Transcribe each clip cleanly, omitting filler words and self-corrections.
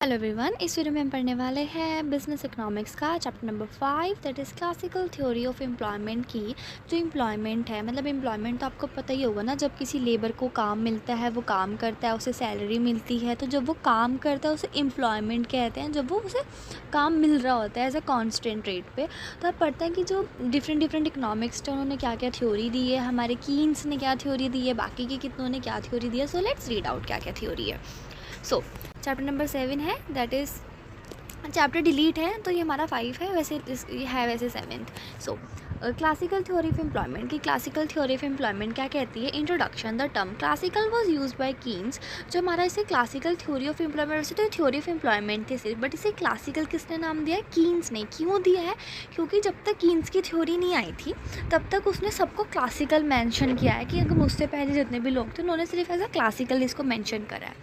Hello everyone, इस video में हम पढ़ने वाले हैं बिजनेस इकोनॉमिक्स का chapter number 5 that is classical theory of employment की। जो एम्प्लॉयमेंट है मतलब एम्प्लॉयमेंट तो आपको पता ही होगा ना, जब किसी लेबर को काम मिलता है, वो काम करता है, उसे सैलरी मिलती है, तो जब वो काम करता है उसे एम्प्लॉयमेंट कहते हैं। जब वो उसे काम मिल रहा होता है एज अ कॉन्स्टेंट रेट पे, तो आप पढ़ते हैं कि जो डिफरेंट इकोनॉमिक्स थे उन्होंने क्या क्या थ्योरी दी है, हमारे कीन्स ने क्या थ्योरी दी है, बाकी के कितनों ने क्या थ्योरी दी है। सो लेट्स रीड आउट क्या क्या थ्योरी है। सो चैप्टर नंबर 7 है, दैट इज़ चैप्टर डिलीट है तो ये हमारा 5 है, वैसे ये है वैसे 7th। So classical theory of employment की क्लासिकल थ्योरी ऑफ एम्प्लॉयमेंट क्या कहती है। Introduction, the term classical was used by Keynes. जो हमारा इसे क्लासिकल थ्योरी ऑफ एम्प्लॉयमेंट, वैसे तो थ्योरी ऑफ एम्प्लॉयमेंट थी सिर्फ, बट इसे क्लासिकल किसने नाम दिया है? कीन्स ने। क्यों दिया है? क्योंकि जब तक कीन्स की थ्योरी नहीं आई थी तब तक उसने सबको क्लासिकल मैंशन किया है, कि अगर मुझसे पहले जितने भी लोग थे उन्होंने सिर्फ एज अ क्लासिकल इसको मैंशन करा है।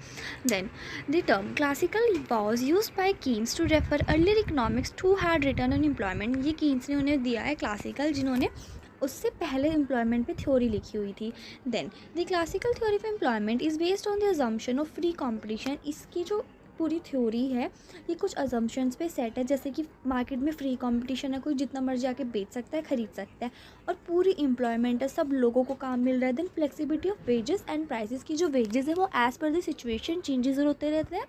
Then the term classical was used by Keynes to refer earlier economics who had written on employment। ये कीन्स ने उन्हें दिया है क्लासिकल, जिन्होंने उससे पहले एम्प्लॉयमेंट पे थ्योरी लिखी हुई थी। Then the classical theory of employment is based on the assumption of free competition. इसकी जो पूरी थ्योरी है ये कुछ अजम्पशंस पे सेट है, जैसे कि मार्केट में फ्री कंपटीशन है, कोई जितना मर्जी आके बेच सकता है, ख़रीद सकता है, और पूरी एम्प्लॉयमेंट है, सब लोगों को काम मिल रहा है। Then flexibility of wages and prices की जो वेजेस है वो as per the situation changes होते रहते हैं,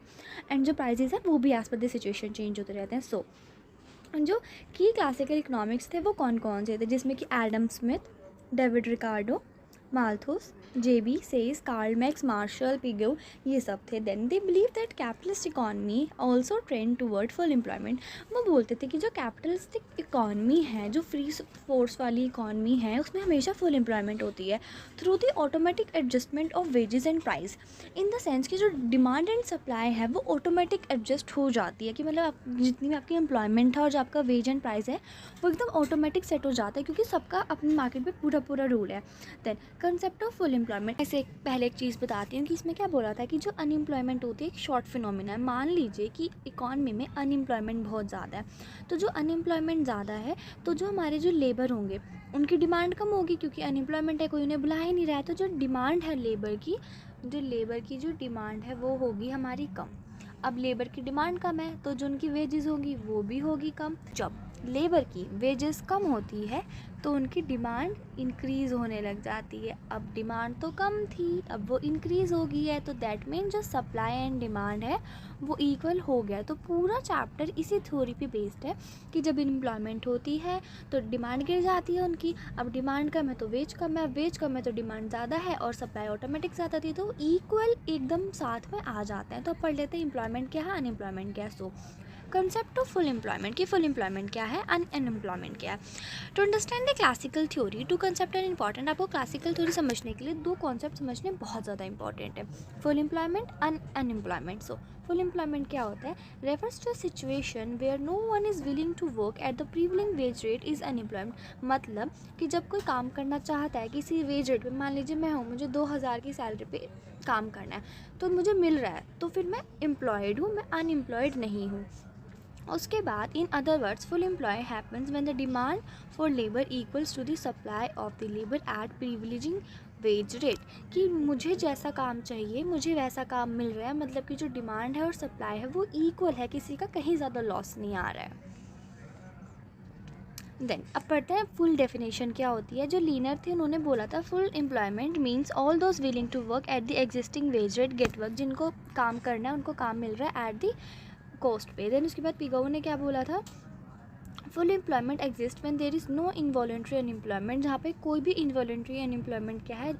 एंड जो प्राइसेस है वो भी as per the situation change होते रहते हैं। सो जो की क्लासिकल इकोनॉमिक्स थे वो कौन कौन से थे, जिसमें कि एडम स्मिथ, डेविड रिकार्डो, माल्थus, J B, Say's, Karl Marx, Marshall, Pigou, ये सब थे। Then they believe that capitalist economy also trend toward full employment. वो बोलते थे कि जो कैपिटलिस्टिक इकॉनमी है, जो फ्री फोर्स वाली इकॉनमी है, उसमें हमेशा फुल एम्प्लॉयमेंट होती है through the automatic adjustment of wages and price. In the sense कि जो डिमांड एंड सप्लाई है वो ऑटोमेटिक एडजस्ट हो जाती है, कि मतलब जितनी भी आपकी एम्प्लॉयमेंट है और जो आपका वेज एंड प्राइस है वो एकदम ऑटोमेटिक सेट हो जाता है, क्योंकि सबका अपनी मार्केट में पूरा रूल है। Then concept of full employment, ऐसे पहले एक चीज़ बताती हूँ कि इसमें क्या बोला था कि जो अनएम्प्लॉयमेंट होती है एक शॉर्ट फिनोमिना है। मान लीजिए कि इकॉनमी में अनएम्प्लॉयमेंट बहुत ज़्यादा है, तो जो अनएम्प्लॉयमेंट ज़्यादा है तो जो हमारे जो लेबर होंगे उनकी डिमांड कम होगी, क्योंकि अनएम्प्लॉयमेंट है, कोई उन्हें बुला ही नहीं रहा है। तो जो डिमांड है लेबर की जो डिमांड है वो होगी हमारी कम। अब लेबर की डिमांड कम है तो जो उनकी वेजेस होगी वो भी होगी कम। जब लेबर की वेजेस कम होती है तो उनकी डिमांड इंक्रीज़ होने लग जाती है। अब डिमांड तो कम थी, अब वो इंक्रीज़ हो गई है, तो दैट मीन जो सप्लाई एंड डिमांड है वो इक्वल हो गया। तो पूरा चैप्टर इसी थ्योरी पे बेस्ड है कि जब एम्प्लॉयमेंट होती है तो डिमांड गिर जाती है उनकी, अब डिमांड कम है तो वेज कम है, वेज कम है तो डिमांड ज़्यादा है, और सप्लाई ऑटोमेटिक ज़्यादा थी, तो इक्वल एकदम साथ में आ जाते हैं। तो अब पढ़ लेते हैं एम्प्लॉयमेंट क्या है, अनएम्प्लॉयमेंट क्या है। So concept of full employment, की फुल एम्प्लॉयमेंट क्या है, अनएम्प्लॉयमेंट क्या है। To understand the classical theory, two concept are important. आपको क्लासिकल थ्योरी समझने के लिए दो कॉन्सेप्ट समझने बहुत ज़्यादा इंपॉर्टेंट है, full employment, unemployment. So full employment क्या होता है? Refers to a situation where no one is willing to work at the prevailing wage rate is unemployment. मतलब कि जब कोई काम करना चाहता है किसी वेज रेट पे, मान लीजिए मैं हूँ, मुझे 2000 की सैलरी पे काम करना है तो मुझे मिल रहा है, तो फिर मैं एम्प्लॉयड हूँ, मैं अनएम्प्लॉयड नहीं हूँ। उसके बाद in other words full employ happens when the demand for labour equals to the supply of the labour at prevailing wage rate. कि मुझे जैसा काम चाहिए मुझे वैसा काम मिल रहा है, मतलब कि जो डिमांड है और सप्लाई है वो इक्वल है, किसी का कहीं ज़्यादा लॉस नहीं आ रहा है। देन अब पढ़ते हैं फुल डेफिनेशन क्या होती है। जो लीनर थे उन्होंने बोला था full employment means all those willing to work at the existing wage rate get work. जिनको काम करना है उनको काम मिल रहा है एट दी कॉस्ट पे। देन उसके बाद पिगाऊ ने क्या बोला था, full employment exist when there is no involuntary unemployment. जहाँ पे कोई भी इनवॉलेंट्री अनएम्प्लॉयमेंट क्या है,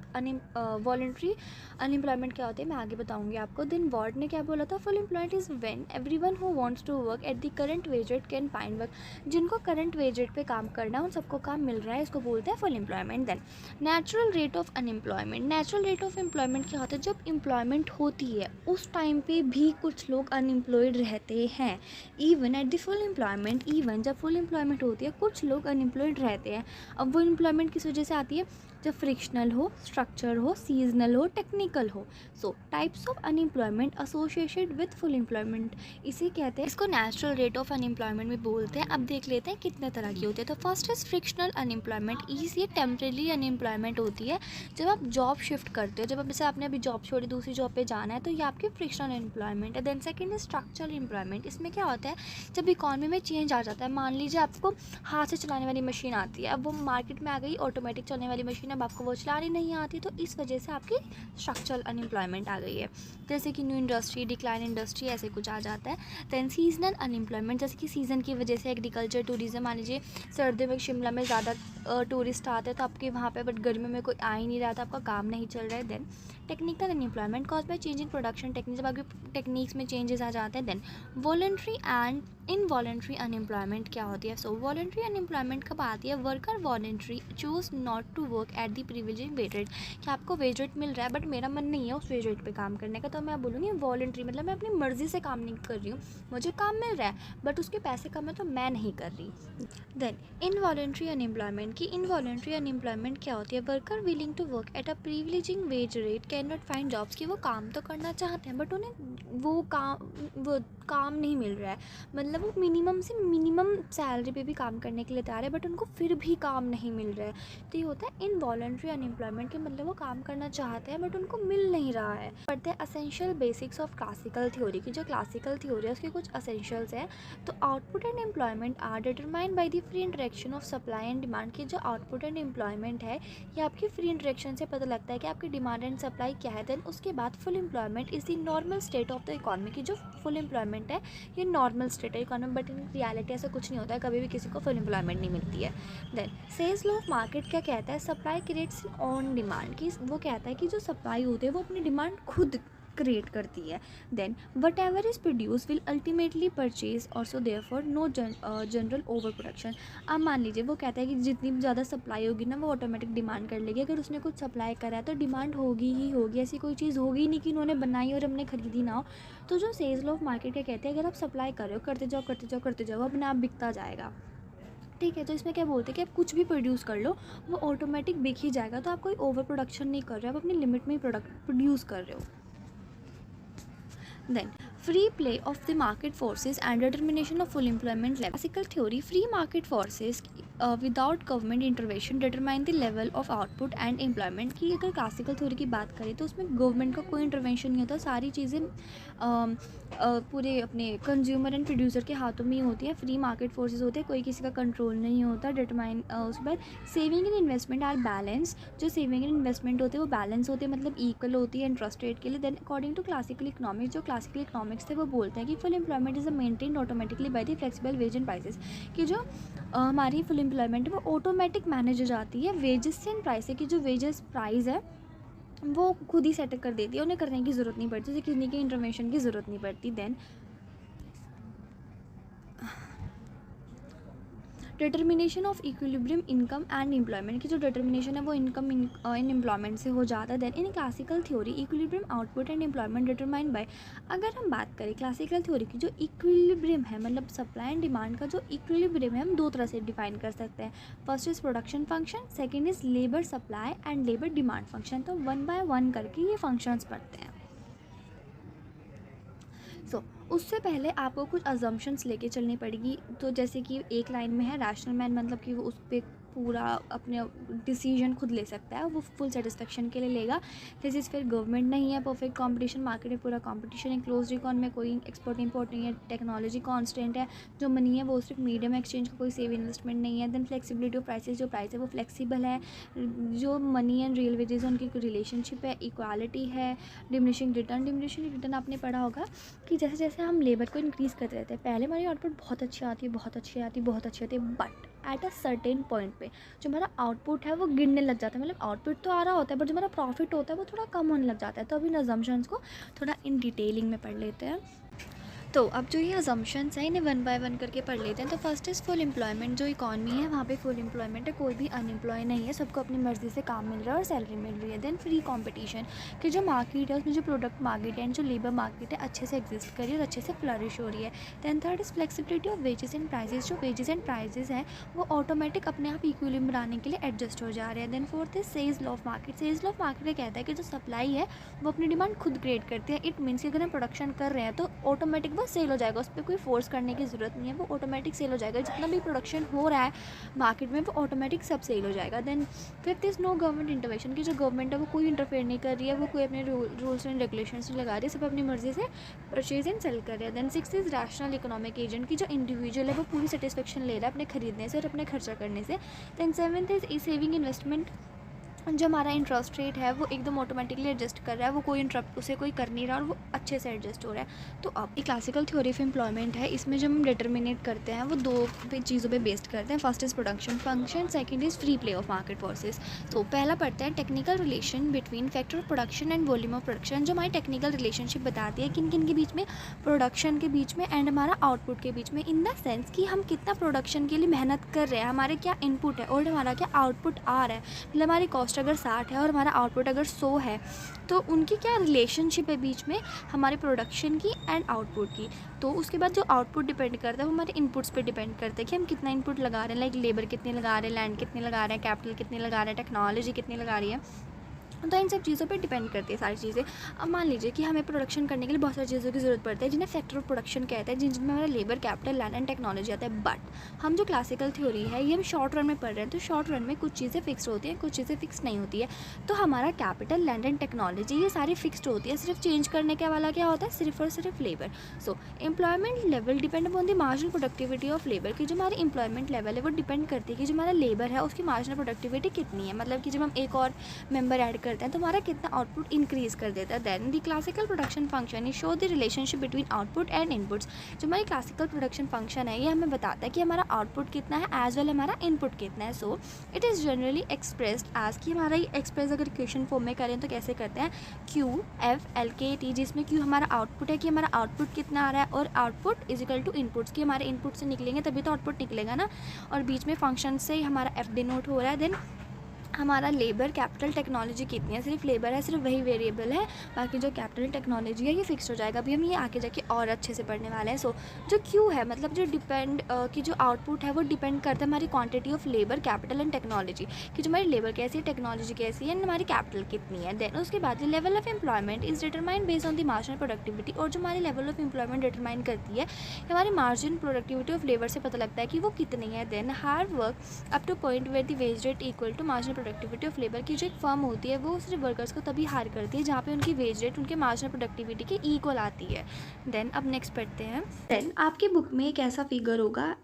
वॉलेंट्री अनएम्प्लॉयमेंट क्या होते हैं मैं आगे बताऊंगी आपको। देन वार्ड ने क्या बोला था, full employment is when everyone who wants to work at the current wage rate can find work. जिनको करंट वेज रेट पे काम करना है उन सबको काम मिल रहा है, इसको बोलते हैं full employment. Then natural rate of unemployment, natural rate of employment क्या होता है? जब एम्प्लॉयमेंट होती है उस टाइम पे भी कुछ लोग अनएम्प्लॉयड रहते हैं। Even at the full employment, even जब फुल एम्प्लॉयमेंट होती है, कुछ लोग अनएम्प्लॉयड रहते हैं। अब वो एम्प्लॉयमेंट किस वजह से आती है, जब फ्रिक्शनल हो, स्ट्रक्चर हो, सीजनल हो, टेक्निकल हो। सो types of unemployment associated with full employment, इसे कहते हैं, इसको नेचुरल रेट ऑफ अनएम्प्लॉयमेंट भी बोलते हैं। अब देख लेते हैं कितने तरह की होती है। तो फर्स्ट इज फ्रिक्शनल अनएम्प्लॉयमेंट, ये टेम्परेरी अनएम्प्लॉयमेंट होती है। जब आप जॉब शिफ्ट करते हो, जब जैसे आपने अभी जॉब छोड़ी, दूसरी जॉब पे जाना है, तो ये आपकी फ्रिक्शनल एम्प्लॉयमेंट है। Then second is structural employment, इसमें क्या होता है, जब इकॉनमी में चेंज आ जाता है, मान लीजिए आपको हाथ से चलाने वाली मशीन आती है, अब वो मार्केट में आ गई ऑटोमेटिक चलने वाली मशीन, अब आपको वो चलानी नहीं आती, तो इस वजह से आपकी स्ट्रक्चरल अनएम्प्लॉयमेंट आ गई है। जैसे कि न्यू इंडस्ट्री, डिक्लाइन इंडस्ट्री, ऐसे कुछ आ जाता है। दैन सीजनल अनएम्प्लॉयमेंट, जैसे कि सीज़न की वजह से एग्रीकल्चर, टूरिज्म, मान लीजिए सर्दियों में शिमला में ज़्यादा टूरिस्ट आते हैं तो आपके वहाँ पे, बट गर्मी में कोई आ ही नहीं रहा था, आपका काम नहीं चल रहा है। Then technical unemployment cause by change in production technique, जब आपकी टेक्निक्स में चेंजेस आ जाते हैं। Then voluntary and involuntary unemployment क्या होती है। सो वॉलंटरी अनएम्प्लॉयमेंट कब आती है, worker voluntary choose not to work at the prevailing wage rate, कि आपको वेज रेट मिल रहा है बट मेरा मन नहीं है उस वेज रेट पे काम करने का, तो मैं बोलूँगी वॉलंटरी, मतलब मैं अपनी मर्ज़ी से काम नहीं कर रही हूँ, मुझे काम मिल रहा है बट उसके पैसे कम है तो मैं नहीं कर रही। देन इनवॉलंटरी अनएम्प्लॉयमेंट, की इनवॉलंटरी अनएम्प्लॉयमेंट क्या होती है, worker willing to work at a prevailing wage rate can not find jobs, कि वो काम तो करना चाहते हैं बट उन्हें वो काम नहीं मिल रहा है, मतलब वो मिनिमम से मिनिमम सैलरी पे भी काम करने के लिए तैयार है बट उनको फिर भी काम नहीं मिल रहा है, तो ये होता है इनवॉलंटरी अनएम्प्लॉयमेंट के, मतलब वो काम करना चाहते हैं बट उनको मिल नहीं रहा है। पढ़ते हैं essential basics of classical theory की, जो क्लासिकल थ्योरी है उसके कुछ असेंशियल्स हैं। तो output and employment are determined by the free interaction of supply and demand, की जो आउटपुट एंड एम्प्लॉयमेंट है ये आपकी फ्री इंटरेक्शन से पता लगता है कि आपकी डिमांड एंड सप्लाई क्या है। देन उसके बाद full employment is the normal state of the economy, की जो फुल एम्प्लॉयमेंट है ये नॉर्मल स्टेट है इकॉनमी, बट इन रियलिटी ऐसा कुछ नहीं होता है, कभी भी किसी को फुल एम्प्लॉयमेंट नहीं मिलती है। Then sales law of market क्या कहता है, सप्लाई क्रिएट्स ऑन डिमांड, की वो कहता है कि जो सप्लाई होती है वो अपनी डिमांड खुद क्रिएट करती है। Then whatever is produce will ultimately purchase also therefore no general over production. अब मान लीजिए वो कहता है कि जितनी ज़्यादा सप्लाई होगी ना वो ऑटोमेटिक डिमांड कर लेगी, अगर उसने कुछ सप्लाई करा है तो डिमांड होगी ही होगी, ऐसी कोई चीज़ होगी नहीं कि उन्होंने बनाई और हमने खरीदी ना हो। तो जो सेल्स लॉ ऑफ मार्केट क्या कहते हैं, अगर आप सप्लाई कर रहे हो, करते जाओ करते जाओ करते जाओ, अपने आप बिकता जाएगा, ठीक है। तो इसमें क्या बोलते हैं कि आप कुछ भी प्रोड्यूस कर लो वो ऑटोमेटिक बिक ही जाएगा, तो आप कोई ओवर प्रोडक्शन नहीं कर रहे हो, आप अपनी लिमिट में ही प्रोडक्ट प्रोड्यूस कर रहे हो। Then free play of the market forces and determination of full employment level. Classical theory, free market forces without government intervention determine the level of output and employment, की अगर classical theory की बात करें तो उसमें गवर्नमेंट का कोई intervention नहीं होता, सारी चीज़ें पूरे अपने कंज्यूमर एंड प्रोड्यूसर के हाथों में ही होती है। फ्री मार्केट फोर्सेस होते हैं, कोई किसी का कंट्रोल नहीं होता। डिटरमाइन उसके बाद saving and investment are balance, जो सेविंग एंड इन्वेस्टमेंट होते हैं वो बैलेंस होते हैं, मतलब इक्वल होती है इंटरेस्ट रेट के लिए। Then according to classical economics, जो क्लासिकल इकोनॉमिक्स थे वो बोलते हैं कि full employment is maintain automatically by the flexible wage and prices, कि जो हमारी फुल एम्प्लॉयमेंट है वो ऑटोमेटिक मैनेज हो जाती है वेजेस से एंड प्राइस से, कि जो वेजेस प्राइस है वो खुद ही सेट कर देती है, उन्हें करने की ज़रूरत नहीं पड़ती, किसी की इंटरवेंशन की ज़रूरत नहीं पड़ती। Then determination of equilibrium income and employment, की जो डिटर्मिनेशन है वो इनकम इन एम्प्लॉयमेंट से हो जाता है। Then in classical theory equilibrium output and employment determined by, अगर हम बात करें क्लासिकल थ्योरी की, जो इक्विलिब्रियम है मतलब सप्लाई एंड डिमांड का जो इक्विलिब्रियम है हम दो तरह से डिफाइन कर सकते हैं। First is production function, second is labour supply and labour demand function. तो वन बाय वन करके ये फंक्शंस पढ़ते हैं। उससे पहले आपको कुछ अजम्पशंस लेके चलनी पड़ेगी। तो जैसे कि एक लाइन में है रैशनल मैन, मतलब कि वो उस पर पूरा अपने डिसीजन खुद ले सकता है, वो फुल सेटिस्फेक्शन के लिए लेगा। जैसे फिर गवर्नमेंट नहीं है, परफेक्ट कंपटीशन, मार्केट में पूरा कंपटीशन है, क्लोज इकॉन में कोई एक्सपोर्ट इंपोर्ट नहीं है, टेक्नोलॉजी कांस्टेंट है, जो मनी है वो सिर्फ मीडियम एक्सचेंज का कोई सेव इन्वेस्टमेंट नहीं है। देन फ्लेक्सिबिलिटी ऑफ प्राइसेस, जो प्राइस है वो फ्लेक्सिबल है, जो मनी एंड रियल वेजेस है उनकी रिलेशनशिप है, इक्वालिटी है, डिमिनिशिंग रिटर्न आपने पढ़ा होगा कि जैसे जैसे हम लेबर को इंक्रीज़ करते रहते हैं, पहले हमारी आउटपुट बहुत अच्छी आती है, बहुत अच्छी आती है, बहुत अच्छी आती है, but at a certain point पे जो हमारा आउटपुट है वो गिरने लग जाता है, मतलब आउटपुट तो आ रहा होता है बट जो हमारा प्रॉफिट होता है वो थोड़ा कम होने लग जाता है। तो अभी इन अजम्पशंस को थोड़ा इन डिटेलिंग में पढ़ लेते हैं। तो अब जो ये अजम्पशंस हैं इन्हें वन बाय वन करके पढ़ लेते हैं। तो फर्स्ट इज़ फुल एम्प्लॉयमेंट। जो इकॉनमी है वहाँ पे फुल एम्प्लॉयमेंट है, कोई भी अनएम्प्लॉय नहीं है, सबको अपनी मर्ज़ी से काम मिल रहा है और सैलरी मिल रही है। देन फ्री कंपटीशन, कि जो मार्केट है उसमें जो प्रोडक्ट मार्केट है एंड जो लेबर मार्केट है अच्छे से एग्जिस्ट कर रही है और अच्छे से फ्लरिश हो रही है। Then third is flexibility of wages and prices. जो वेजेस एंड प्राइजेस हैं वो ऑटोमेटिक अपने आप इक्विलिब्रियम बनाने के लिए एडजस्ट हो जा रहे हैं। Then fourth is sales law of market. Sales law of market कहता है कि जो सप्लाई है वो अपनी डिमांड खुद क्रिएट करती है। इट मीन्स कि अगर हम प्रोडक्शन कर रहे हैं तो ऑटोमेटिक वो सेल हो जाएगा, उस पर कोई फोर्स करने की ज़रूरत नहीं है, वो ऑटोमेटिक सेल हो जाएगा। जितना भी प्रोडक्शन हो रहा है मार्केट में वो ऑटोमेटिक सब सेल हो जाएगा। Then fifth is no government intervention, की जो गवर्नमेंट है वो कोई इंटरफेयर नहीं कर रही है, वो कोई अपने रूल्स एंड रेगुलेशंस नहीं लगा रही है, सब अपनी मर्जी से परचेज एंड सेल कर रहे हैं। Then six is rational economic agent, की जो इंडिविजुअल है वो पूरी सेटिस्फेक्शन ले रहा है अपने खरीदने से और अपने खर्चा करने से। Then seventh is E saving investment. जो हमारा इंटरेस्ट रेट है वो एकदम ऑटोमेटिकली एडजस्ट कर रहा है, वो कोई इंटरप्ट उसे कोई कर नहीं रहा और वो अच्छे से एडजस्ट हो रहा है। तो अब एक क्लासिकल थ्योरी ऑफ एम्प्लॉयमेंट है, इसमें जब हम डिटर्मिनेट करते हैं वो दो चीज़ों पे बेस्ड करते हैं। First is production function, second is free play of market forces. तो पहला पढ़ते हैं technical relation between factor of production and volume of production. जो हमारी टेक्निकल रिलेशनशिप बताती है किन किन के बीच में, प्रोडक्शन के बीच में एंड हमारा आउटपुट के बीच में। इन द सेंस कि हम कितना प्रोडक्शन के लिए मेहनत कर रहे हैं, हमारे क्या इनपुट है और हमारा क्या आउटपुट आ रहा है। मतलब हमारी कॉस्ट अगर 60 है और हमारा आउटपुट अगर 100 है तो उनकी क्या रिलेशनशिप है बीच में हमारे प्रोडक्शन की एंड आउटपुट की। तो उसके बाद जो आउटपुट डिपेंड करता है वो हमारे इनपुट्स पे डिपेंड करता है कि हम कितना इनपुट लगा रहे हैं, लाइक लेबर कितनी लगा रहे हैं, लैंड कितनी लगा रहे हैं, कैपिटल कितनी लगा रहे हैं, टेक्नोलॉजी कितनी लगा रही है। तो इन सब चीज़ों पे डिपेंड करती है सारी चीज़ें। अब मान लीजिए कि हमें प्रोडक्शन करने के लिए बहुत सारी चीज़ों की ज़रूरत पड़ती है जिन्हें फैक्टर ऑफ प्रोडक्शन कहते हैं, जिनमें हमारा labour, capital, land and technology आता है। बट हम जो क्लासिकल थ्योरी है ये हम शॉर्ट रन में पढ़ रहे हैं, तो शॉर्ट रन में कुछ चीज़ें फिक्स होती हैं, कुछ चीज़ें फिक्स नहीं होती है। तो हमारा कैपिटल, लैंड एंड टेक्नोलॉजी ये सारी फिक्स्ड होती है, सिर्फ चेंज करने के वाला क्या होता है, सिर्फ और सिर्फ labour. So employment level depend upon the marginal productivity of labour, की जो हमारी एम्प्लॉयमेंट लेवल है वो डिपेंड करती है कि जो हमारा लेबर है उसकी मार्जिनल प्रोडक्टिविटी कितनी है। मतलब कि जब हम एक और मेंबर ऐड करते हैं तो हमारा कितना आउटपुट इंक्रीज कर देता है। Then the classical production function is show the relationship between output and inputs. जो हमारी क्लासिकल प्रोडक्शन फंक्शन है ये हमें बताता है कि हमारा आउटपुट कितना है एज वेल हमारा इनपुट कितना है। So it is generally expressed as, कि हमारा ये एक्सप्रेस अगर इक्वेशन फॉर्म में करें तो कैसे करते हैं, क्यू एफ एल के टी, जिसमें क्यू हमारा आउटपुट है कि हमारा आउटपुट कितना आ रहा है, और output is equal to inputs, की हमारे इनपुट से निकलेंगे तभी तो आउटपुट निकलेगा ना, और बीच में फंक्शन से हमारा एफ डिनोट हो रहा है। देन हमारा लेबर, कैपिटल, टेक्नोलॉजी कितनी है, सिर्फ लेबर है, सिर्फ वही वेरिएबल है, बाकी जो कैपिटल, टेक्नोलॉजी है ये फिक्स हो जाएगा। अभी हम ये आगे जाके और अच्छे से पढ़ने वाले हैं। सो जो क्यू है मतलब जो डिपेंड की जो आउटपुट है वो डिपेंड करता है हमारी quantity of labour, capital and technology, कि जो हमारी लेबर कैसी है, टेक्नोलॉजी कैसी है एंड हमारी कैपिटल कितनी है। देन उसके बाद level of employment is determined based on the marginal productivity, और जो हमारी लेवल ऑफ एम्प्लॉयमेंट डिटरमाइन करती है हमारी मार्जिन प्रोडक्टिविटी ऑफ लेबर से पता लगता है कि वो कितनी है। Then hard work up to point where the wage rate equal to marginal productivity of labour, की जो एक फर्म होती है वो सिर्फ वर्कर्स को तभी हायर करती है जहाँ पे उनकी वेज रेट उनके मार्जिनल प्रोडक्टिविटी के इक्वल आती है। देन अब नेक्स्ट पढ़ते हैं। देन आपकी बुक में एक ऐसा फिगर होगा,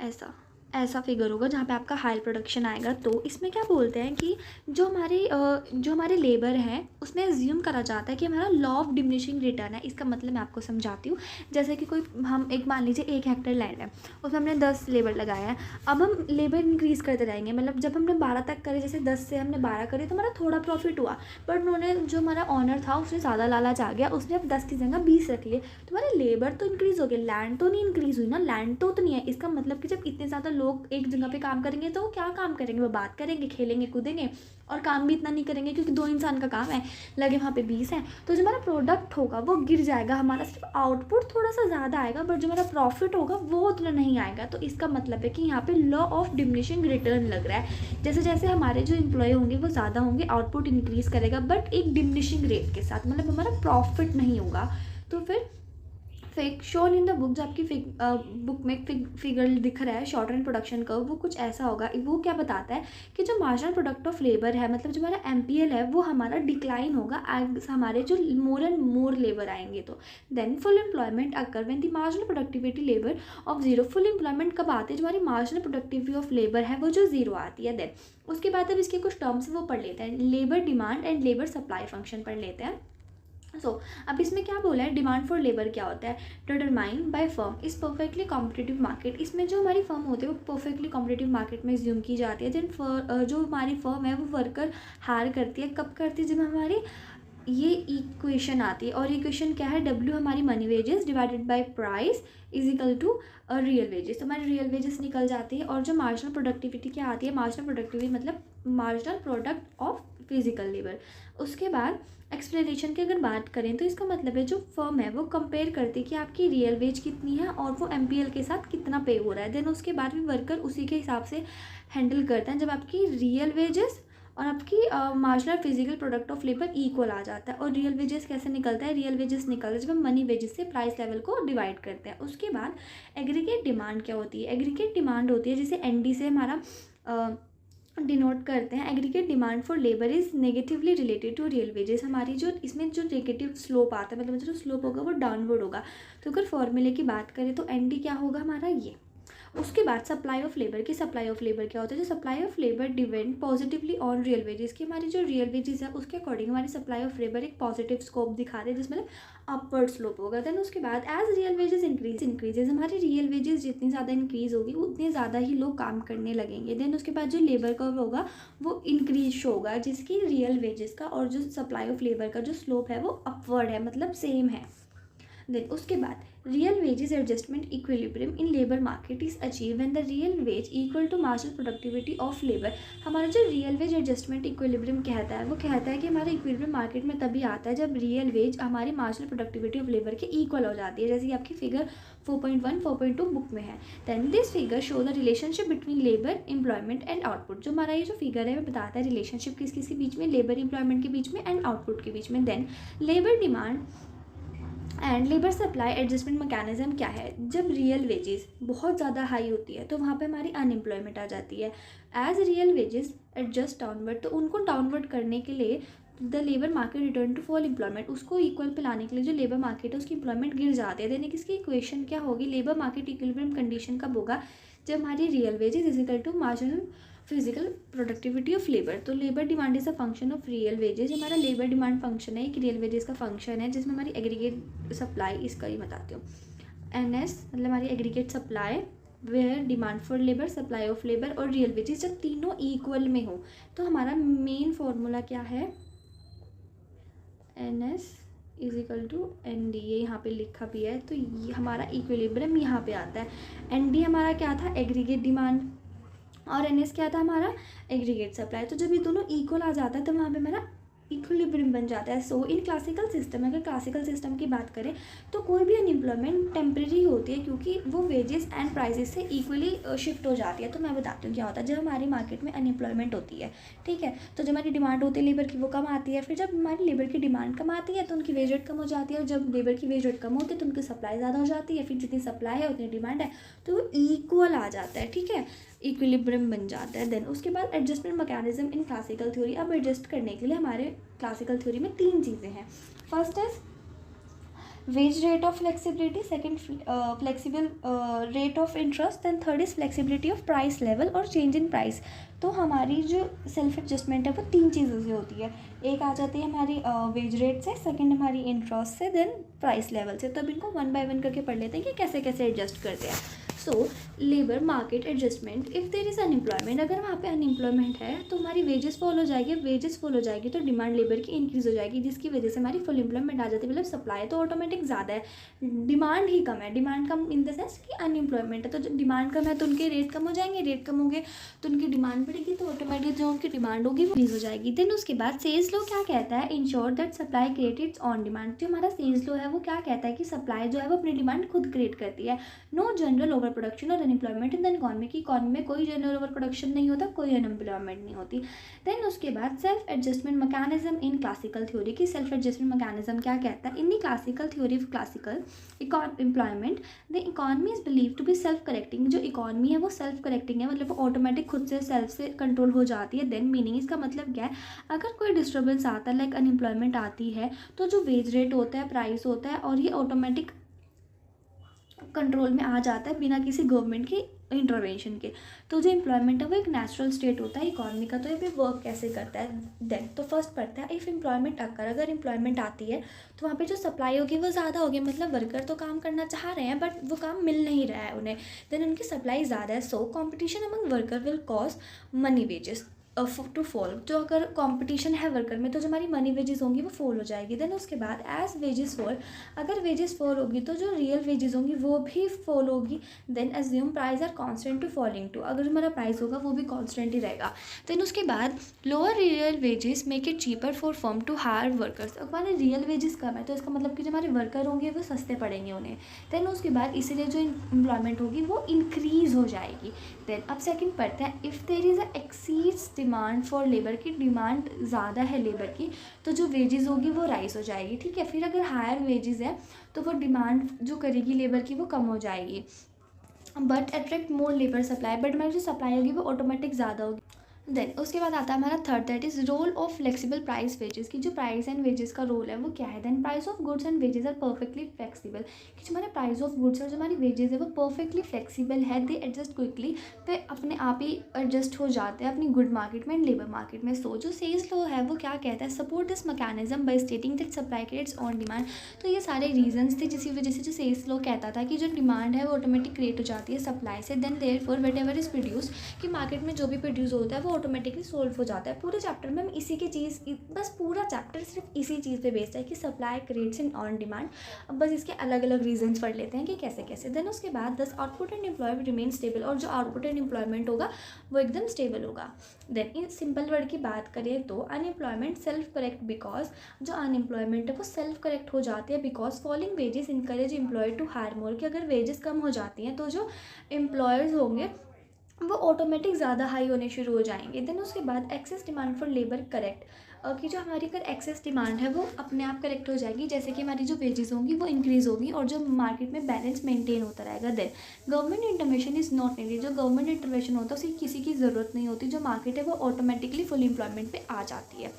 ऐसा फिगर होगा जहाँ पे आपका हाई प्रोडक्शन आएगा। तो इसमें क्या बोलते हैं कि जो हमारे लेबर हैं उसमें एज्यूम करा जाता है कि हमारा लॉ ऑफ डिमिनिशिंग रिटर्न है। इसका मतलब मैं आपको समझाती हूँ। जैसे कि हम एक मान लीजिए 1 हेक्टेयर लैंड है, उसमें हमने 10 लेबर लगाया है। अब हम लेबर इंक्रीज़ करते जाएंगे, मतलब जब हमने 12 तक करे, जैसे 10 से हमने 12 करे तो हमारा थोड़ा प्रॉफिट हुआ, बट उन्होंने जो हमारा ऑनर था उसने ज़्यादा लालच आ गया, उसने अब 10 की जगह 20 रख लिए। तो हमारे लेबर तो इंक्रीज़ हो गए, लैंड तो नहीं इंक्रीज़ हुई ना, लैंड तो उतनी है। इसका मतलब कि जब इतने ज़्यादा लोग एक जगह पे काम करेंगे तो क्या काम करेंगे, वो बात करेंगे, खेलेंगे कूदेंगे, और काम भी इतना नहीं करेंगे क्योंकि 2 इंसान का काम है, लगे वहाँ पे 20 है। तो जो हमारा प्रोडक्ट होगा वो गिर जाएगा, हमारा सिर्फ आउटपुट थोड़ा सा ज़्यादा आएगा, बट जो हमारा प्रॉफिट होगा वो उतना नहीं आएगा। तो इसका मतलब है कि यहाँ पे लॉ ऑफ डिमिनिशिंग रिटर्न लग रहा है। जैसे जैसे हमारे जो एम्प्लॉय होंगे वो ज़्यादा होंगे, आउटपुट इंक्रीज़ करेगा, बट एक डिमिनिशिंग रेट के साथ, मतलब हमारा प्रॉफिट नहीं होगा। तो फिर शोन इन द बुक, जो आपकी बुक में फिगर दिख रहा है शॉर्ट रन प्रोडक्शन का, वो कुछ ऐसा होगा। वो क्या बताता है कि जो मार्जिनल प्रोडक्ट ऑफ लेबर है, मतलब जो हमारा एमपीएल है, वो हमारा डिक्लाइन होगा एज हमारे जो मोर एंड मोर लेबर आएंगे। तो then full employment occur when the marginal productivity labour of zero. Full employment कब आते हैं, जो हमारी मार्जिनल प्रोडक्टिविटी ऑफ लेबर है वो जो जीरो आती है। देन उसके बाद अब इसके कुछ टर्म्स वो पढ़ लेते हैं, labour demand and labour supply function पढ़ लेते हैं। अब इसमें क्या बोला है, डिमांड फॉर लेबर क्या होता है, determine by firm is perfectly competitive market. इसमें जो हमारी फर्म होती है वो परफेक्टली कॉम्पिटिटिव मार्केट में एज्यूम की जाती है। देन जो हमारी फर्म है वो वर्कर हायर करती है, कब करती है, जब हमारी ये इक्वेशन आती है, और इक्वेशन क्या है, डब्ल्यू हमारी money wages divided by price is equal to real wages. तो हमारी रियल वेजेस निकल जाती है, और जो मार्जिनल प्रोडक्टिविटी क्या आती है, मार्जिनल प्रोडक्टिविटी मतलब marginal product of physical labour. उसके बाद एक्सप्लेनेशन की अगर बात करें तो इसका मतलब है जो फर्म है वो कंपेयर करती है कि आपकी रियल वेज कितनी है और वो एमपीएल के साथ कितना पे हो रहा है। देन उसके बाद भी वर्कर उसी के हिसाब से हैंडल करते हैं। जब आपकी रियल वेजेस और आपकी marginal physical product of labour equal आ जाता है। और रियल वेजेस कैसे निकलता है, रियल वेजेस निकलता है जब हम मनी वेजेस से प्राइस लेवल को डिवाइड करते हैं। उसके बाद एग्रीगेट डिमांड क्या होती है, एग्रीगेट डिमांड होती है जिसे एनडी से हमारा डिनोट करते हैं। Aggregate demand for labour is negatively related to real wages. हमारी जो इसमें जो नेगेटिव स्लोप आता है, मतलब जो स्लोप होगा वो डाउनवर्ड होगा। तो अगर फॉर्मूले की बात करें तो एनडी क्या होगा हमारा ये। उसके बाद सप्लाई ऑफ लेबर की, सप्लाई ऑफ लेबर क्या होता है, जो supply of labour depend positively on real wages की। हमारी जो रियल वेजेस है उसके अकॉर्डिंग हमारी सप्लाई ऑफ लेबर एक पॉजिटिव स्कोप दिखा रहे हैं, जिसमें अपवर्ड स्लोप होगा। देन उसके बाद एज रियल वेजेस इंक्रीजेज हमारी रियल वेजेस जितनी ज़्यादा इंक्रीज होगी उतने ज़्यादा ही लोग काम करने लगेंगे। देन उसके बाद जो लेबर कर्व होगा वो इंक्रीज होगा, जिसकी रियल वेजेस का और जो सप्लाई ऑफ लेबर का जो स्लोप है वो अपवर्ड है, मतलब सेम है। देन उसके बाद real wages adjustment equilibrium in labour market is achieve when the real wage equal to marginal productivity of labour. हमारा जो रियल वेज एडजस्टमेंट इक्विलिब्रियम कहता है वो कहता है कि हमारा इक्विलिब्रियम मार्केट में तभी आता है जब रियल वेज हमारी मार्जिनल प्रोडक्टिविटी ऑफ लेबर के इक्वल हो जाती है, जैसे कि आपकी फिगर 4.1 4.2 बुक में है। Then this figure show the relationship between labour employment and output. जो हमारा ये जो फिगर है वो बताता है रिलेशनशिप किस किस के बीच में, लेबर एम्प्लॉयमेंट के बीच में एंड आउटपुट के बीच में। Then labour demand and labour supply adjustment mechanism क्या है, जब रियल वेजेस बहुत ज़्यादा हाई होती है तो वहाँ पे हमारी अनएम्प्लॉयमेंट आ जाती है। As real wages adjust downward, तो उनको डाउनवर्ड करने के लिए the labour market return to full employment, उसको इक्वल पे लाने के लिए जो लेबर मार्केट है उसकी एम्प्लॉयमेंट गिर जाती है। देन इसकी इक्वेशन क्या होगी, लेबर मार्केट इक्विलिब्रियम कंडीशन कब होगा, जब हमारी real wages is equal to marginal physical productivity of labour. तो labour demand is a function of real wages. हमारा लेबर डिमांड फंक्शन है, एक रियल वेजेस का फंक्शन है जिसमें हमारी एग्रीगेट सप्लाई, इसका ही बताती हूँ एनएस, मतलब हमारी aggregate supply where demand for labour, supply of labour और रियल वेजेस जब तीनों इक्वल में हो तो हमारा मेन फॉर्मूला क्या है, N S is equal to N D. ये यहाँ पे लिखा भी है, तो ये हमारा इक्विलिब्रियम यहाँ पे आता है। एन डी हमारा क्या था, एग्रीगेट डिमांड, और एन एस क्या था हमारा, एग्रीगेट सप्लाई। तो जब ये दोनों इक्वल आ जाता है तो वहाँ पे हमारा इक्विलिब्रियम बन जाता है। सो इन क्लासिकल सिस्टम, अगर क्लासिकल सिस्टम की बात करें तो कोई भी अनएम्प्लॉयमेंट टेम्प्रेरी होती है क्योंकि वो वेजेस एंड प्राइसेस से इक्वली शिफ्ट हो जाती है। तो मैं बताती हूँ क्या होता है, जब हमारी मार्केट में अनएम्प्लॉयमेंट होती है, ठीक है, तो जब हमारी डिमांड होती है लेबर की वो कम आती है। फिर जब हमारी लेबर की डिमांड कम आती है तो उनकी वेज रेट कम हो जाती है, और जब लेबर की वेज रेट कम होती है तो उनकी सप्लाई ज़्यादा हो जाती है। फिर जितनी सप्लाई है उतनी डिमांड है, तो वो इक्वल आ जाता है, ठीक है, इक्विलिब्रियम बन जाता है। देन उसके बाद adjustment mechanism in classical theory. अब एडजस्ट करने के लिए हमारे क्लासिकल थ्योरी में तीन चीज़ें हैं। First is wage rate of flexibility, second flexible rate of interest, then third is flexibility of price level और चेंज इन प्राइस। तो हमारी जो सेल्फ एडजस्टमेंट है वो तीन चीज़ों से होती है। एक आ जाती है हमारी वेज रेट से, सेकंड हमारी इंटरेस्ट से, देन प्राइस लेवल से। तो अब इनको वन बाय वन करके पढ़ लेते हैं कि कैसे कैसे एडजस्ट करते हैं। So labour market adjustment, if there is unemployment, अगर वहाँ पे अनएम्प्लॉयमेंट है तो हमारी वेजेस फॉल हो जाएगी, वेजेस फॉल हो जाएगी तो डिमांड लेबर की इंक्रीज़ हो जाएगी, जिसकी वजह से हमारी फुल एम्प्लॉयमेंट आ जाती है। मतलब सप्लाई तो ऑटोमेटिक ज़्यादा है, डिमांड ही कम है। Demand come in the sense कि अनएम्प्लॉयमेंट है, तो जब डिमांड कम है तो उनके रेट कम हो जाएंगे, रेट कम होंगे तो उनकी डिमांड बढ़ेगी, तो ऑटोमेटिक जो उनकी डिमांड होगी वो इंक्रीज हो जाएगी। देन उसके बाद सेल्स लो क्या कहता है, ensure that supply create it's on demand. जो हमारा सेल्स लो है वो क्या कहता है कि सप्लाई जो है वो अपनी डिमांड खुद क्रिएट करती है। नो जनरल ओवर प्रोडक्शन और अनएम्प्लॉयमेंट इन द इकॉनमी, की इकॉनमी में कोई जनरल ओवर प्रोडक्शन नहीं होता, कोई अनएम्प्लॉयमेंट नहीं होती। देन उसके बाद self adjustment mechanism in classical theory की, सेल्फ एडजस्टमेंट मैकेनिज्म क्या कहता है, in the classical theory of classical employment the economy is believe to be self correcting. जो इकॉनमी है वो सेल्फ करेक्टिंग है, मतलब वो ऑटोमेटिक खुद से सेल्फ से कंट्रोल हो जाती है। देन मीनिंग, इसका मतलब क्या है, अगर कोई डिस्टर्बेंस आता है लाइक अनएम्प्लॉयमेंट आती है तो जो वेज रेट होता है, प्राइस होता है, और ये ऑटोमेटिक कंट्रोल में आ जाता है बिना किसी गवर्नमेंट की इंटरवेंशन के। तो जो एम्प्लॉयमेंट है वो एक नेचुरल स्टेट होता है इकॉनमी का। तो ये भी वर्क कैसे करता है, देन तो फर्स्ट पढ़ता है इफ़ एम्प्लॉयमेंट अगर, अगर एम्प्लॉयमेंट आती है तो वहाँ पे जो सप्लाई होगी वो ज़्यादा होगी, मतलब वर्कर तो काम करना चाह रहे हैं बट वो काम मिल नहीं रहा है उन्हें, देन उनकी सप्लाई ज़्यादा है। So competition among worker will cause money wages. To fall, जो अगर कंपटीशन है वर्कर में तो जो हमारी मनी वेजेस होंगी वो फॉल हो जाएगी। देन उसके बाद एज वेजेस फॉल, अगर वेजेस फॉल होगी तो जो रियल वेजेस होंगी वो भी फॉल होगी। Then assume price are constant to falling to, अगर हमारा प्राइस होगा वो भी कांस्टेंट ही रहेगा। देन उसके बाद lower real wages make it cheaper for firm to hire workers, हमारे रियल वेजेस कम है तो इसका मतलब कि जो हमारे वर्कर होंगे वो सस्ते पड़ेंगे उन्हें। देन उसके बाद इसीलिए जो एम्प्लॉयमेंट होगी वो इंक्रीज़ हो जाएगी। देन अब सेकंड पढ़ते हैं, if there is a exceeds demand for labour, की डिमांड ज़्यादा है लेबर की तो जो वेजेस होगी वो राइज हो जाएगी। ठीक है, फिर अगर हायर वेजेस है तो वो डिमांड जो करेगी लेबर की वो कम हो जाएगी। But attract more labour supply, but हमारी जो सप्लाई होगी वो ऑटोमेटिक ज़्यादा होगी। देन उसके बाद आता है हमारा third, that is role of flexible price wages, की जो प्राइस एंड वेजेस का रोल है वो क्या है। Then price of goods and wages are perfectly flexible, कि जो हमारे प्राइस ऑफ गुड्स और जो हमारी वेजेस है वो परफेक्टली फ्लेक्सिबल है, दे एडजस्ट क्विकली, वे अपने आप ही एडजस्ट हो जाते हैं अपनी गुड मार्केट में एंड लेबर मार्केट में। सो जो सेल्स लॉ है वो क्या कहता है, support this mechanism bye stating that supply creates on demand. तो ये सारे रीजंस थे जिसकी वजह से जो सेल्स लॉ कहता था कि जो डिमांड है वो ऑटोमेटिक क्रिएट हो जाती है सप्लाई से। Then therefore whatever is produce, कि मार्केट में जो भी प्रोड्यूस होता है वो ऑटोमेटिकली सोल्व हो जाता है। पूरे चैप्टर में हम इसी की चीज़, बस पूरा चैप्टर सिर्फ इसी चीज़ पे बेस्ड है कि supply creates in on demand. अब बस इसके अलग अलग रीजंस पढ़ लेते हैं कि कैसे कैसे। देन उसके बाद दस output and employment remain stable, और जो आउटपुट एंड एम्प्लॉयमेंट होगा वो एकदम स्टेबल होगा। देन इन सिंपल वर्ड की बात करें तो अनएम्प्लॉयमेंट सेल्फ करेक्ट, बिकॉज जो अनएम्प्लॉयमेंट है वो सेल्फ करेक्ट हो जाती है because falling wages encourage employ to hire more, कि अगर वेजेस कम हो जाती हैं तो जो एम्प्लॉयर्स होंगे वो ऑटोमेटिक ज़्यादा हाई होने शुरू हो जाएंगे। देन उसके बाद excess demand for labour correct, कि जो हमारी अगर एक्सेस डिमांड है वो अपने आप करेक्ट हो जाएगी, जैसे कि हमारी जो वेजेस होंगी वो इंक्रीज़ होगी और जो मार्केट में बैलेंस मेंटेन होता रहेगा। Then government intervention is not needed, जो गवर्नमेंट इंटरवेंशन होता है उसकी किसी की ज़रूरत नहीं होती, जो मार्केट है वो ऑटोमेटिकली फुल एम्प्लॉयमेंट पे आ जाती है।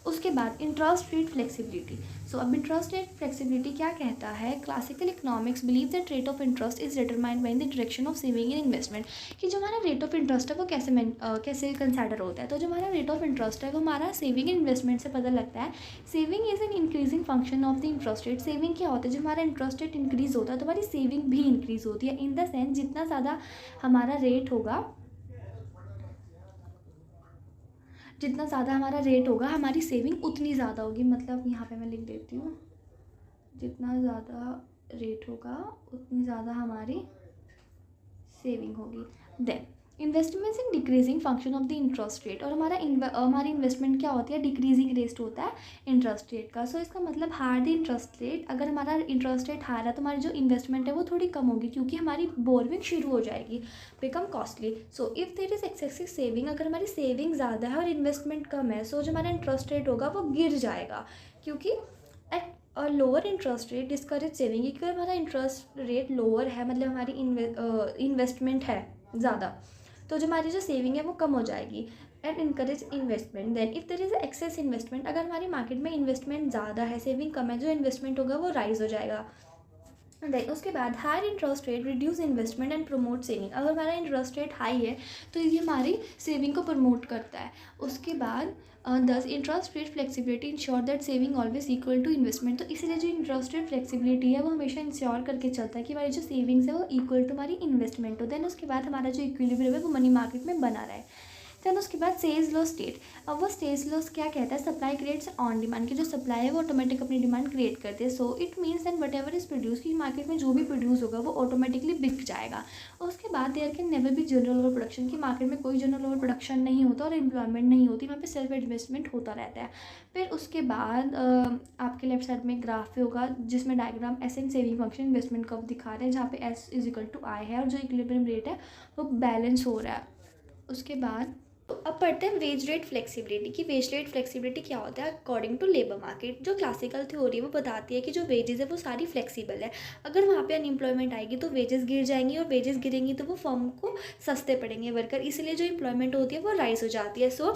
उसके बाद इंटरेस्ट रेट फ्लेक्सिबिलिटी। सो अब इंटरेस्ट रेट फ्लेक्सिबिलिटी क्या कहता है, classical economics believe that rate of interest is determined by the direction of saving and investment, कि जो हमारा रेट ऑफ इंटरेस्ट है वो कैसे कंसिडर होता है। तो जो हमारा रेट ऑफ इंटरेस्ट है वो हमारा सेविंग एंड इन्वेस्टमेंट से पता लगता है। Saving is an increasing function of the interest rate, saving क्या होता है, जो हमारा इंटरेस्ट रेट इंक्रीज होता है तो हमारी सेविंग भी इंक्रीज होती है। इन द सेंस जितना ज़्यादा हमारा रेट होगा, जितना ज़्यादा हमारा रेट होगा हमारी सेविंग उतनी ज़्यादा होगी। मतलब यहाँ पे मैं लिख देती हूँ, जितना ज़्यादा रेट होगा उतनी ज़्यादा हमारी सेविंग होगी। Then investments in decreasing function of the interest rate, और हमारी इन्वेस्टमेंट क्या होती है, डिक्रीजिंग रेट होता है इंटरेस्ट रेट का। सो इसका मतलब हायर द इंटरेस्ट रेट, अगर हमारा इंटरेस्ट रेट हायर है तो हमारी जो इन्वेस्टमेंट है वो थोड़ी कम होगी क्योंकि हमारी बोरविंग शुरू हो जाएगी, become costly. So if there is excessive saving, अगर हमारी सेविंग ज़्यादा है और इन्वेस्टमेंट कम है, सो जो हमारा इंटरेस्ट रेट होगा वो गिर जाएगा, क्योंकि एट और lower interest rate discourage saving, अगर हमारा इंटरेस्ट रेट लोअर है मतलब हमारी इन्वेस्टमेंट है ज़्यादा तो जो हमारी जो सेविंग है वो कम हो जाएगी and encourage investment. Then if there is excess investment, अगर हमारी मार्केट में इन्वेस्टमेंट ज़्यादा है सेविंग कम है, जो इन्वेस्टमेंट होगा वो राइज हो जाएगा। देन उसके बाद higher interest rate reduce investment and promote saving, अगर हमारा इंटरेस्ट रेट हाई है तो ये हमारी सेविंग को प्रमोट करता है। उसके बाद दस interest rate flexibility ensure that saving always equal to investment, तो इसलिए जो इंटरेस्ट रेट फ्लेक्सिबिलिटी है वो हमेशा इंश्योर करके चलता है कि हमारी जो सेविंग्स है वो इक्वल टू हमारी इन्वेस्टमेंट हो। देन उसके बाद हमारा जो इक्विलिब्रियम है वो मनी मार्केट में बना रहा है। देन उसके बाद सेल्स लॉ स्टेट, अब वो सेल्स लॉस क्या कहता है, सप्लाई क्रिएट्स ऑन डिमांड, की जो सप्लाई है वो ऑटोमेटिक अपनी डिमांड क्रिएट करते हैं। So it means that what ever is produce, की मार्केट में जो भी प्रोड्यूस होगा वो ऑटोमेटिकली बिक जाएगा। उसके बाद देयर कैन नेवर भी जनरल ओवर प्रोडक्शन, की मार्केट में कोई जनरल ओवर प्रोडक्शन नहीं होता और एम्प्लॉयमेंट नहीं होती, वहाँ पे सेल्फ इन्वेस्टमेंट होता रहता है। फिर उसके बाद आपके लेफ्ट साइड में ग्राफ होगा जिसमें diagram S and saving function investment curve दिखा रहे हैं, जहाँ पे एस इज इक्वल टू आई है और जो इक्विलिब्रियम रेट है वो बैलेंस हो रहा है। उसके बाद तो अब पढ़ते हैं वेज रेट फ्लेक्सिबिलिटी, की वेज रेट फ्लेक्सिबिलिटी क्या होता है अकॉर्डिंग टू लेबर मार्केट। जो क्लासिकल थ्योरी है वो बताती है कि जो वेजेस है वो सारी फ्लेक्सिबल है, अगर वहाँ पे अनएम्प्लॉयमेंट आएगी तो वेजेस गिर जाएंगी और वेजेस गिरेंगी तो वो फर्म को सस्ते पड़ेंगे वर्कर, इसलिए जो एम्प्लॉयमेंट होती है वो राइज हो जाती है। So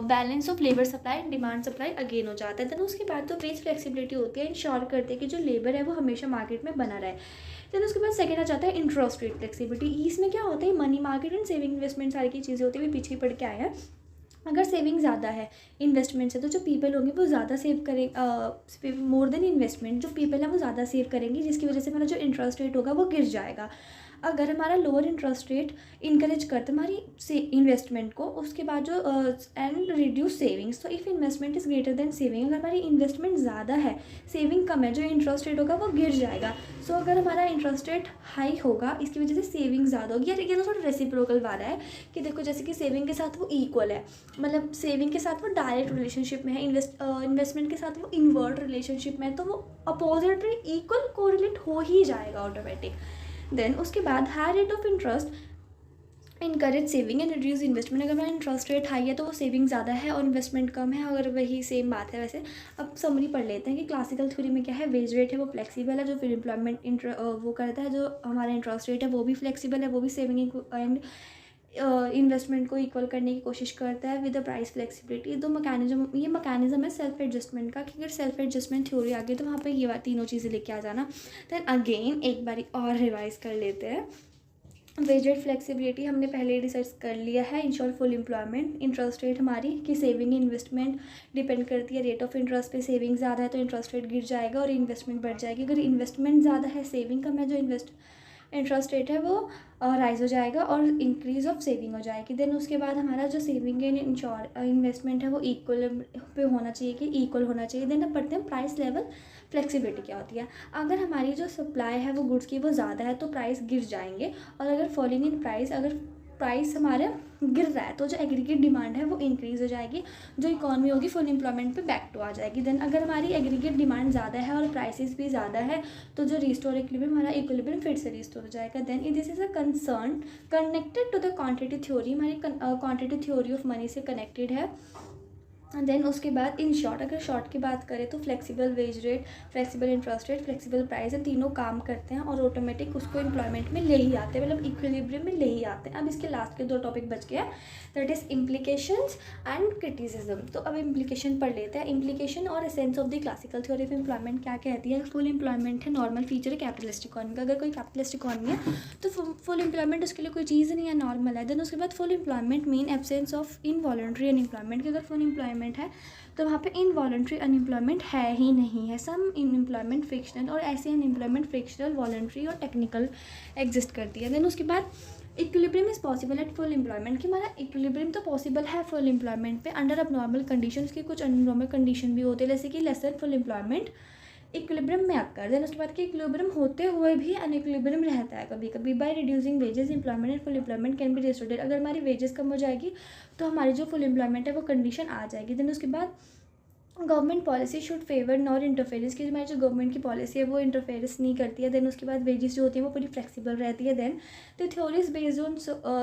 balance of labour supply and demand supply again हो जाता है। देन उसके बाद जो वेज फ्लेक्सिबिलिटी होती है इंश्योर करते हैं कि जो लेबर है वो हमेशा मार्केट में बना रहे। देन उसके बाद सेकेंड आ जाता है इंटरेस्ट रेट फ्लेक्सिबिलिटी, इसमें क्या होता है money market and saving investment सारी की चीज़ें होती है, पीछे ही पढ़ के आए हैं। अगर सेविंग ज़्यादा है इन्वेस्टमेंट से तो जो पीपल होंगे वो ज़्यादा सेव करें, मोर देन इन्वेस्टमेंट, जो पीपल है वो ज़्यादा सेव करेंगे जिसकी वजह से हमारा जो इंटरेस्ट रेट होगा वो गिर जाएगा। अगर हमारा लोअर इंटरेस्ट रेट इंकरेज करता है हमारी से इन्वेस्टमेंट को, उसके बाद जो एंड रिड्यूस सेविंग्स। तो if investment is greater than saving, अगर हमारी इन्वेस्टमेंट ज़्यादा है सेविंग कम है, जो इंटरेस्ट रेट होगा वो गिर जाएगा। सो अगर हमारा इंटरेस्ट रेट हाई होगा इसकी वजह से सेविंग ज़्यादा होगी। यार ये तो थोड़ा रेसिप्रोकल वाला है कि देखो जैसे कि सेविंग के साथ वो इक्वल है, मतलब सेविंग के साथ वो डायरेक्ट रिलेशनशिप में है, इन्वेस्टमेंट के साथ वो इनवर्ट रिलेशनशिप में है, तो वो अपोजिट इक्वल कोरिलेट हो ही जाएगा ऑटोमेटिक। देन उसके बाद high rate of interest encourage saving and reduce investment. अगर मेरा इंटरेस्ट रेट हाई है तो वो सेविंग ज़्यादा है और इन्वेस्टमेंट कम है, अगर वही सेम बात है वैसे। अब समरी पढ़ लेते हैं कि क्लासिकल थ्योरी में क्या है, वेज रेट है वो फ्लेक्सिबल है, जो फिर एम्प्लॉयमेंट वो करता है, जो हमारा इंटरेस्ट रेट है वो भी फ्लेक्सिबल है, वो भी सेविंग एंड इन्वेस्टमेंट को इक्वल करने की कोशिश करता है विद द प्राइस फ्लेक्सिबिलिटी। तो ये मैकेनिज्म है सेल्फ एडजस्टमेंट का, कि अगर सेल्फ एडजस्टमेंट थ्योरी आ गई तो वहाँ पे ये तीनों चीज़ें लेके आ जाना। देन अगेन एक बारी और रिवाइज कर लेते हैं। वेज रेट फ्लेक्सिबिलिटी हमने पहले रिसर्च कर लिया है। Ensure full employment, interest rate हमारी कि सेविंग इन्वेस्टमेंट डिपेंड करती है रेट ऑफ इंटरेस्ट पे। सेविंग ज़्यादा है तो इंटरेस्ट रेट गिर जाएगा और इन्वेस्टमेंट बढ़ जाएगी। अगर इन्वेस्टमेंट ज़्यादा है सेविंग कम है, जो इंटरेस्ट रेट है वो राइज हो जाएगा और इंक्रीज ऑफ सेविंग हो जाएगी। देन उसके बाद हमारा जो सेविंग एंड इन्वेस्टमेंट है वो इक्वल पे होना चाहिए, कि इक्वल होना चाहिए। देन अब पढ़ते हैं प्राइस लेवल फ्लेक्सिबिलिटी क्या होती है। अगर हमारी जो सप्लाई है वो गुड्स की वो ज़्यादा है तो प्राइस गिर जाएंगे, और अगर फॉलिंग इन प्राइस, अगर प्राइस हमारे गिर रहा है तो जो एग्रीगेट डिमांड है वो इंक्रीज़ हो जाएगी, जो इकॉनमी होगी फुल एम्प्लॉयमेंट पे बैक टू आ जाएगी। देन अगर हमारी एग्रीगेट डिमांड ज़्यादा है और प्राइसेस भी ज़्यादा है तो जो रिस्टोर इक्विलिब्रियम हमारा इक्विलिब्रियम फिर से रिस्टोर हो जाएगा। Then this is a concern connected to the quantity theory, हमारी क्वांटिटी थ्योरी ऑफ मनी से कनेक्टेड है। देन उसके बाद इन शॉर्ट, अगर शॉर्ट की बात करें तो flexible wage rate, flexible interest rate, flexible price है, तीनों काम करते हैं और ऑटोमेटिक उसको एम्प्लॉयमेंट में ले ही आते हैं, मतलब इक्विलिब्रियम में ले ही आते हैं। अब इसके लास्ट के 2 टॉपिक बच गए हैं, that is implications and criticism. तो अब इम्प्लीकेशन पढ़ लेते हैं। इम्प्लीकेशन और essence of the classical theory of employment क्या कहती है। फुल एम्प्लॉयमेंट है नॉर्मल फीचर है कैपिटलिस्ट इकॉनमी का। अगर कोई कैपिटलिस्ट इकॉनमी है तो फुल एम्प्लॉयमेंट उसके लिए कोई चीज़ नहीं है, नॉर्मल है। देन उसके बाद full employment mean absence of involuntary unemployment, कि अगर फुल एम्प्लॉयमेंट है तो वहाँ पे इनवॉलंटरी अनएम्प्लॉयमेंट है ही नहीं है। सम अनएम्प्लॉयमेंट फ्रिक्शनल, और ऐसे अनएम्प्लॉयमेंट फ्रिक्शनल, वॉलंटरी और टेक्निकल एग्जिस्ट करती है। देन उसके बाद equilibrium is possible at full employment, कि हमारा इक्विलिब्रियम तो पॉसिबल है फुल एम्प्लॉयमेंट पे अंडर अब नॉर्मल कंडीशंस, की कुछ अननॉर्मल कंडीशन भी होते हैं जैसे कि less than full employment equilibrium में आकर। देन उसके बाद कि इक्विलिब्रियम होते हुए भी अनइक्विलिब्रियम रहता है कभी कभी। By reducing wages employment and full employment can be restored, अगर हमारी वेजेस कम हो जाएगी तो हमारी जो फुल एम्प्लॉयमेंट है वो कंडीशन आ जाएगी। देन उसके बाद government policy should favour nor interference, की हमारी जो गवर्नमेंट की पॉलिसी है वो इंटरफेरेंस नहीं करती है। देन उसके बाद वेजेस जो होती है वो पूरी फ्लेक्सिबल रहती है। Then the theory is based on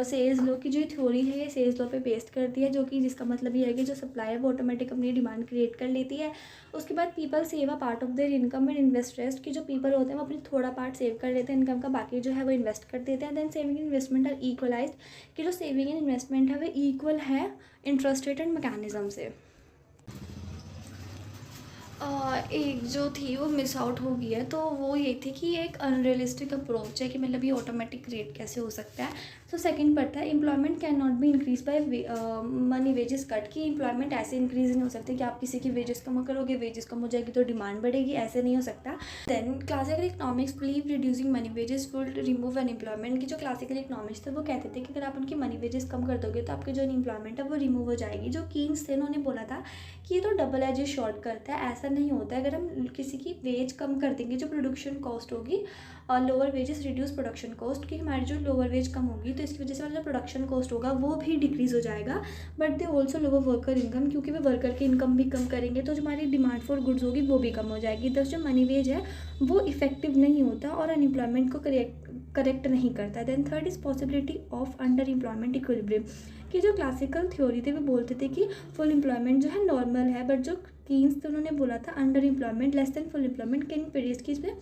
sales law, की जो थ्योरी है ये सेल्स लॉ पे बेस्ड करती है, जो कि जिसका मतलब ये है कि जो सप्लाई है वो ऑटोमेटिक अपनी डिमांड क्रिएट कर लेती है। उसके बाद people save a part of their income and invest rest, की जो पीपल होते हैं वो अपनी थोड़ा पार्ट सेव कर लेते हैं इनकम का, बाकी जो है वो इन्वेस्ट कर देते हैं। Then saving and investment are equalized, कि जो सेविंग एंड इन्वेस्टमेंट है वो इक्वल है इंटरेस्ट रेट एंड मैकेनिज्म से। एक जो थी वो मिस आउट हो गई है, तो वो ये थी कि एक अनरियलिस्टिक अप्रोच है कि मतलब ये ऑटोमेटिक रेट कैसे हो सकता है। तो सेकंड पढ़ता है employment can not be increase by money wages cut, की एम्प्लॉयमेंट ऐसे इंक्रीज नहीं हो सकती कि आप किसी की वेजेस कम करोगे, वेजेस कम हो जाएगी तो डिमांड बढ़ेगी, ऐसे नहीं हो सकता। Then classical economics believe reducing money wages would remove unemployment, की जो क्लासिकल इकोनॉमिक्स थे वो कहते थे कि अगर आप उनकी मनी वेजेस कम कर दोगे तो आपकी जो अनएम्प्लॉयमेंट है वो रिमूव हो जाएगी। जो कीन्स थे उन्होंने बोला था कि ये तो डबल एजेस शॉर्ट करता है, ऐसा नहीं होता है। अगर हम किसी की वेज कम कर देंगे जो प्रोडक्शन कॉस्ट होगी, और lower wages reduce production cost, कि हमारी जो लोअर वेज कम होगी तो इसकी वजह से हमारा जो प्रोडक्शन कॉस्ट होगा वो भी डिक्रीज़ हो जाएगा। But they also lower worker income, क्योंकि वे वर्कर की इनकम भी कम करेंगे तो जो हमारी डिमांड फॉर गुड्स होगी वो भी कम हो जाएगी। दस जो मनी वेज है वो इफेक्टिव नहीं होता और अनएम्प्लॉयमेंट को करेक्ट नहीं करता। Then third is possibility of under employment equilibrium, कि जो क्लासिकल थ्योरी थे वो बोलते थे कि फुल एम्प्लॉयमेंट जो है नॉर्मल है, बट जो कीन्स थे उन्होंने बोला था under employment less than full employment can periods की इसमें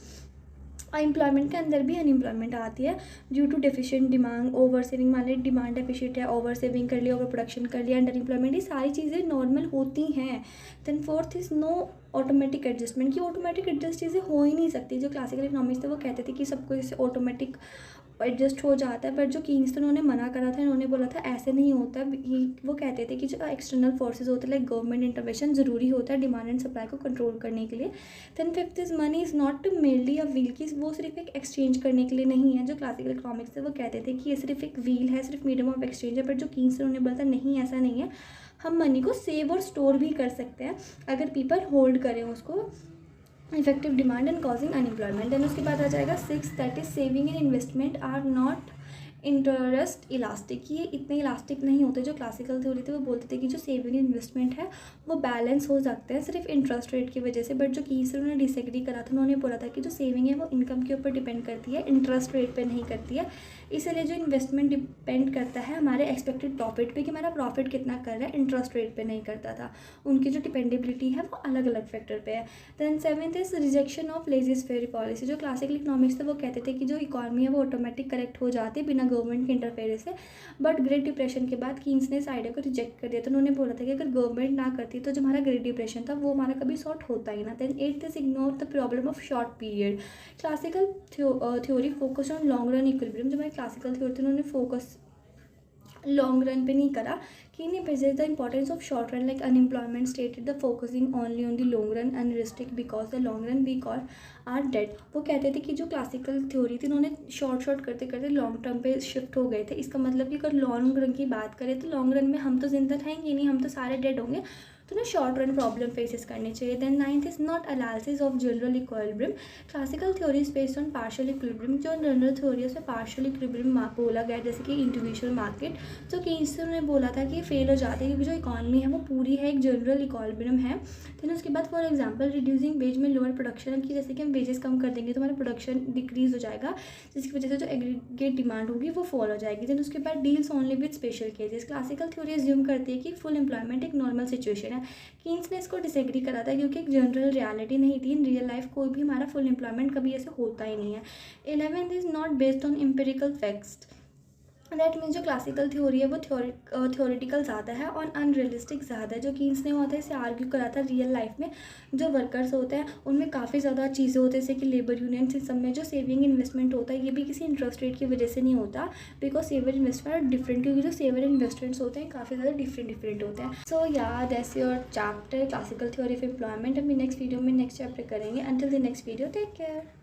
एम्प्लॉयमेंट के अंदर भी अनएम्प्लॉयमेंट आती है due to deficient demand, over saving, मान ली डिमांड डेफिशिएंट है, ओवर सेविंग कर लिया, ओवर प्रोडक्शन कर लिया, अंडर एम्प्लॉयमेंट, ये सारी चीज़ें नॉर्मल होती हैं। Then fourth is no automatic adjustment, की ऑटोमेटिक एडजस्ट चीज़ें हो ही नहीं सकती। जो क्लासिकल इकोनॉमिक्स थे वो कहते थे कि सबको जैसे ऑटोमेटिक एडजस्ट हो जाता है। बट जो कीन्स थे उन्होंने मना करा था, उन्होंने बोला था ऐसे नहीं होता। वो कहते थे कि जो एक्सटर्नल फोर्सेज होते हैं लाइक गवर्नमेंट इंटरवेंशन ज़रूरी होता है डिमांड एंड सप्लाई को कंट्रोल करने के लिए। Then fifth is money is not mainly a wheel, की वो सिर्फ एक एक्सचेंज करने के लिए नहीं है। जो क्लासिकल इकोनॉमिक्स थे वो कहते थे कि ये सिर्फ एक व्हील है, सिर्फ मीडियम ऑफ एक्सचेंज है। बट जो कीन्स थे उन्होंने बोला था नहीं ऐसा नहीं है, हम मनी को सेव और स्टोर भी कर सकते हैं अगर पीपल होल्ड करें उसको। Effective demand and causing unemployment. Then उसके बाद आ जाएगा six, that is saving and investment are not interest elastic. ये इतने इलास्टिक नहीं होते। जो क्लासिकल थ्योरी थे वो बोलते थे कि जो सेविंग इन्वेस्टमेंट है वो बैलेंस हो सकते हैं सिर्फ इंटरेस्ट रेट की वजह से। बट जो कीस उन्होंने डिसएग्री करा था, उन्होंने बोला था कि जो सेविंग है वो इनकम के ऊपर डिपेंड करती है, इंटरेस्ट रेट पे नहीं करती है। इसलिए जो इन्वेस्टमेंट डिपेंड करता है हमारे एक्सपेक्टेड प्रॉफिट पे कि हमारा प्रॉफिट कितना कर रहा है, इंटरेस्ट रेट पे नहीं करता था। उनकी जो डिपेंडेबिलिटी है वो अलग अलग फैक्टर पे है। Then seventh is rejection of laissez faire policy. जो क्लासिकल इकोनॉमिक्स थे वो कहते थे कि जो इकॉनमी है वो ऑटोमेटिक करेक्ट हो जाती है बिना गवर्नमेंट के इंटरफेरेंस से। बट ग्रेट डिप्रेशन के बाद कीन्स ने इस आइडिया को रिजेक्ट कर दिया। तो उन्होंने बोला था कि अगर गवर्नमेंट ना करती तो जो हमारा ग्रेट डिप्रेशन था वो हमारा कभी सॉर्ट होता ही ना। Then eight is ignore the problem of short period. Classical theory focus on long run equilibrium. जो हमारी क्लासिकल थ्योरी थी उन्होंने फोकस लॉन्ग रन पे नहीं करा। कि नहीं present the importance of short run like unemployment stated the focusing only on the long run unrestrict because the long run we all are dead. वो कहते थे कि जो क्लासिकल थ्योरी थी उन्होंने शॉर्ट करते करते लॉन्ग टर्म पे शिफ्ट हो गए थे। इसका मतलब कि अगर लॉन्ग रन की बात करें तो लॉन्ग रन में हम तो जिंदा रहेंगे नहीं, हम तो सारे डेड होंगे। तो ना शॉर्ट रन प्रॉब्लम फेसेस करनी चाहिए। Then ninth is not analysis of general equilibrium. Classical theory is based on partial equilibrium. जो जनरल थ्योरी है उसमें पार्शियल इक्विलिब्रियम बोला गया, जैसे कि इंडिविजुअल मार्केट। जो कि इससे उन्होंने बोला था कि फेल हो जाती है क्योंकि जो इकॉनमी है वो पूरी है एक जनरल इक्विलिब्रियम है। फिर उसके बाद फॉर एग्जांपल रिड्यूसिंग वेज में लोअर प्रोडक्शन की, जैसे कि हम वेजेस कम कर देंगे तो हमारा प्रोडक्शन डिक्रीज हो जाएगा, जिसकी वजह से जो एग्रीगेट डिमांड होगी वो फॉल हो जाएगी। देन उसके बाद deals only with special cases. Classical theory assume करती है कि फुल एम्प्लॉयमेंट एक नॉर्मल सिचुएशन है। कीन्स ने इसको डिसएग्री करा था क्योंकि एक जनरल रियलिटी नहीं थी। इन रियल लाइफ कोई भी हमारा फुल एम्प्लॉयमेंट कभी ऐसे होता ही नहीं है। 11th is not based on empirical facts. That means जो क्लासिकल थ्योरी है वो थ्योरेटिकल ज़्यादा है और अनरियलिस्टिक ज़्यादा है। जो कीन्स ने होता है इसे आर्ग्यू करा था रियल लाइफ में जो वर्कर्स होते हैं उनमें काफ़ी ज़्यादा चीज़ें होती हैं, जैसे कि लेबर यूनियन सब में जो सेविंग इन्वेस्टमेंट होता है ये भी किसी इंटरेस्ट रेट की वजह से नहीं होता। बिकॉज सेवर इन्वेस्टमेंट डिफरेंट, क्योंकि जो सेवर इन्वेस्टमेंट्स होते हैं काफ़ी ज़्यादा डिफरेंट होते हैं। सो या that's your chapter classical theory of employment. हम नेक्स्ट वीडियो में नेक्स्ट चैप्टर करेंगे। Until the next video, take care.